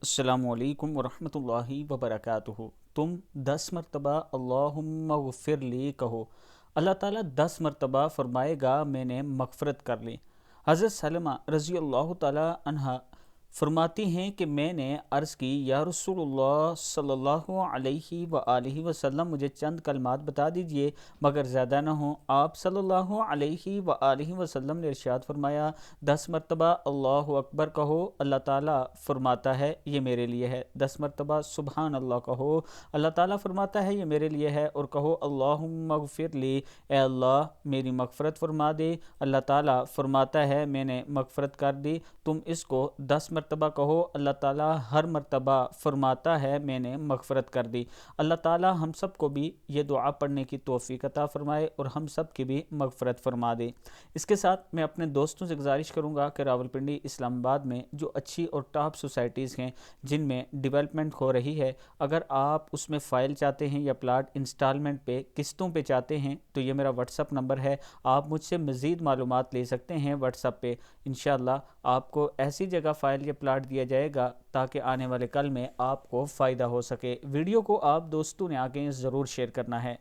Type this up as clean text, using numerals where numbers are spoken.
السلام علیکم ورحمۃ اللہ وبرکاتہ۔ تم 10 مرتبہ اللہم اغفر لی کہو، اللہ تعالیٰ 10 مرتبہ فرمائے گا میں نے مغفرت کر لی۔ حضرت سلمہ رضی اللہ تعالیٰ عنہ فرماتی ہیں کہ میں نے عرض کی یا رسول اللہ صلی اللہ علیہ وآلہ وسلم مجھے چند کلمات بتا دیجئے مگر زیادہ نہ ہوں۔ آپ صلی اللہ علیہ وآلہ وسلم نے ارشاد فرمایا 10 مرتبہ اللہ اکبر کہو، اللہ تعالیٰ فرماتا ہے یہ میرے لیے ہے۔ 10 مرتبہ سبحان اللہ کہو، اللہ تعالیٰ فرماتا ہے یہ میرے لیے ہے۔ اور کہو اللہم اغفر لی، اے اللہ میری مغفرت فرما دے، اللہ تعالیٰ فرماتا ہے میں نے مغفرت کر دی۔ تم اس کو 10 مرتبہ کہو، اللہ تعالیٰ ہر مرتبہ فرماتا ہے میں نے مغفرت کر دی۔ اللہ تعالیٰ ہم سب کو بھی یہ دعا پڑھنے کی توفیق عطا فرمائے اور ہم سب کی بھی مغفرت فرما دے۔ اس کے ساتھ میں اپنے دوستوں سے گزارش کروں گا کہ راولپنڈی اسلام آباد میں جو اچھی اور ٹاپ سوسائٹیز ہیں جن میں ڈیولپمنٹ ہو رہی ہے، اگر آپ اس میں فائل چاہتے ہیں یا پلاٹ انسٹالمنٹ پہ قسطوں پہ چاہتے ہیں تو یہ میرا واٹس اپ نمبر ہے، آپ مجھ سے مزید معلومات لے سکتے ہیں واٹس اپ پہ۔ انشاءاللہ آپ کو ایسی جگہ فائل یا پلاٹ دیا جائے گا تاکہ آنے والے کل میں آپ کو فائدہ ہو سکے۔ ویڈیو کو آپ دوستوں نے آگے ضرور شیئر کرنا ہے۔